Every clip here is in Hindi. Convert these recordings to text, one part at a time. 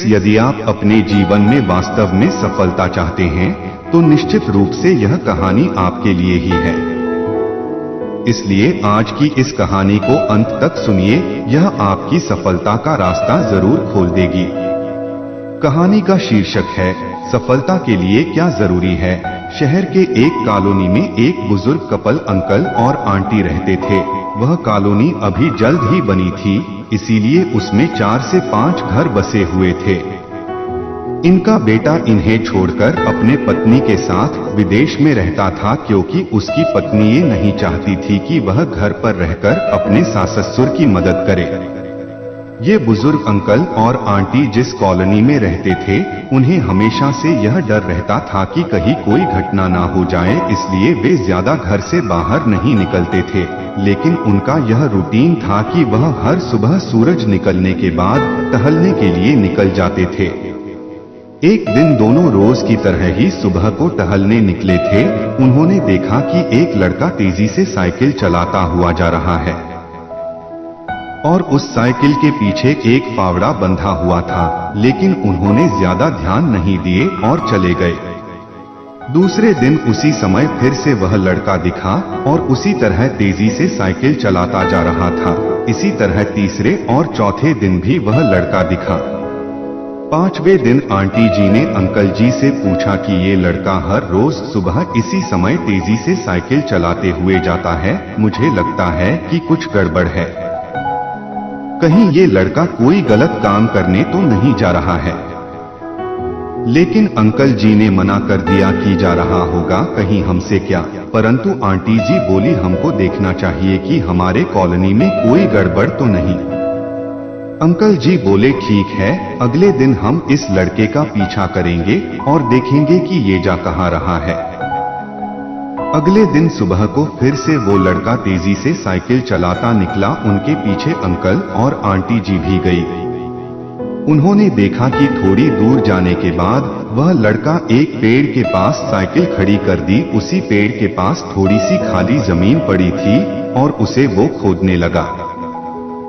यदि आप अपने जीवन में वास्तव में सफलता चाहते हैं तो निश्चित रूप से यह कहानी आपके लिए ही है। इसलिए आज की इस कहानी को अंत तक सुनिए, यह आपकी सफलता का रास्ता जरूर खोल देगी। कहानी का शीर्षक है सफलता के लिए क्या जरूरी है। शहर के एक कॉलोनी में एक बुजुर्ग कपल अंकल और आंटी रहते थे। वह कॉलोनी अभी जल्द ही बनी थी, इसीलिए उसमें 4 से 5 घर बसे हुए थे। इनका बेटा इन्हें छोड़कर अपने पत्नी के साथ विदेश में रहता था, क्योंकि उसकी पत्नी ये नहीं चाहती थी कि वह घर पर रहकर अपने सास ससुर की मदद करे। ये बुजुर्ग अंकल और आंटी जिस कॉलोनी में रहते थे, उन्हें हमेशा से यह डर रहता था कि कहीं कोई घटना ना हो जाए, इसलिए वे ज्यादा घर से बाहर नहीं निकलते थे। लेकिन उनका यह रूटीन था कि वह हर सुबह सूरज निकलने के बाद टहलने के लिए निकल जाते थे। एक दिन दोनों रोज की तरह ही सुबह को टहलने निकले थे। उन्होंने देखा कि एक लड़का तेजी से साइकिल चलाता हुआ जा रहा है और उस साइकिल के पीछे एक फावड़ा बंधा हुआ था, लेकिन उन्होंने ज्यादा ध्यान नहीं दिए और चले गए। दूसरे दिन उसी समय फिर से वह लड़का दिखा और उसी तरह तेजी से साइकिल चलाता जा रहा था। इसी तरह तीसरे और चौथे दिन भी वह लड़का दिखा। 5वें दिन आंटी जी ने अंकल जी से पूछा कि ये लड़का हर रोज सुबह इसी समय तेजी से साइकिल चलाते हुए जाता है, मुझे लगता है कि कुछ गड़बड़ है। कहीं ये लड़का कोई गलत काम करने तो नहीं जा रहा है। लेकिन अंकल जी ने मना कर दिया कि जा रहा होगा, कहीं हमसे क्या। परंतु आंटी जी बोली, हमको देखना चाहिए कि हमारे कॉलोनी में कोई गड़बड़ तो नहीं। अंकल जी बोले, ठीक है, अगले दिन हम इस लड़के का पीछा करेंगे और देखेंगे कि ये जा कहाँ रहा है। अगले दिन सुबह को फिर से वो लड़का तेजी से साइकिल चलाता निकला। उनके पीछे अंकल और आंटी जी भी गई। उन्होंने देखा कि थोड़ी दूर जाने के बाद वह लड़का एक पेड़ के पास साइकिल खड़ी कर दी। उसी पेड़ के पास थोड़ी सी खाली जमीन पड़ी थी और उसे वो खोदने लगा।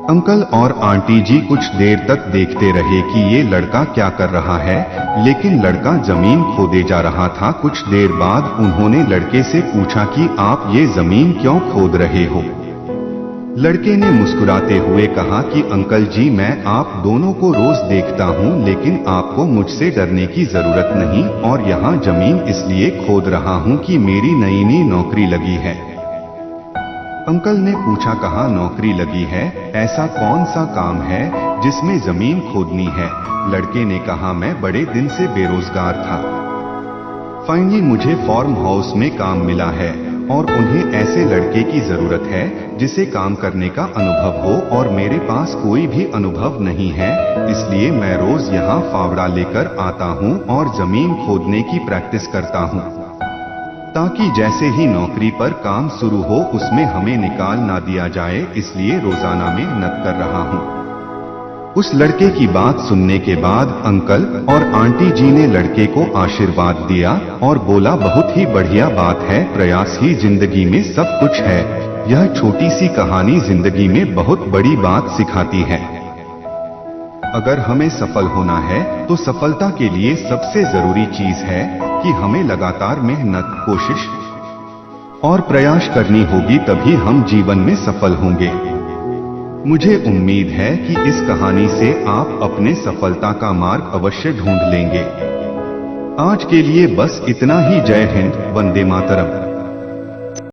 अंकल और आंटी जी कुछ देर तक देखते रहे कि ये लड़का क्या कर रहा है, लेकिन लड़का जमीन खोदे जा रहा था। कुछ देर बाद उन्होंने लड़के से पूछा कि आप ये जमीन क्यों खोद रहे हो। लड़के ने मुस्कुराते हुए कहा कि अंकल जी, मैं आप दोनों को रोज देखता हूँ, लेकिन आपको मुझसे डरने की जरूरत नहीं, और यहाँ जमीन इसलिए खोद रहा हूँ कि मेरी नई नौकरी लगी है। अंकल ने पूछा, कहाँ नौकरी लगी है, ऐसा कौन सा काम है जिसमें जमीन खोदनी है। लड़के ने कहा, मैं बड़े दिन से बेरोजगार था, फाइनली मुझे फार्म हाउस में काम मिला है और उन्हें ऐसे लड़के की जरूरत है जिसे काम करने का अनुभव हो, और मेरे पास कोई भी अनुभव नहीं है, इसलिए मैं रोज यहाँ फावड़ा लेकर आता हूँ और जमीन खोदने की प्रैक्टिस करता हूँ, ताकि जैसे ही नौकरी पर काम शुरू हो उसमें हमें निकाल ना दिया जाए, इसलिए रोजाना मेहनत कर रहा हूँ। उस लड़के की बात सुनने के बाद अंकल और आंटी जी ने लड़के को आशीर्वाद दिया और बोला, बहुत ही बढ़िया बात है, प्रयास ही जिंदगी में सब कुछ है। यह छोटी सी कहानी जिंदगी में बहुत बड़ी बात सिखाती है। अगर हमें सफल होना है तो सफलता के लिए सबसे जरूरी चीज है कि हमें लगातार मेहनत, कोशिश और प्रयास करनी होगी, तभी हम जीवन में सफल होंगे। मुझे उम्मीद है कि इस कहानी से आप अपने सफलता का मार्ग अवश्य ढूंढ लेंगे। आज के लिए बस इतना ही। जय हिंद, वंदे मातरम।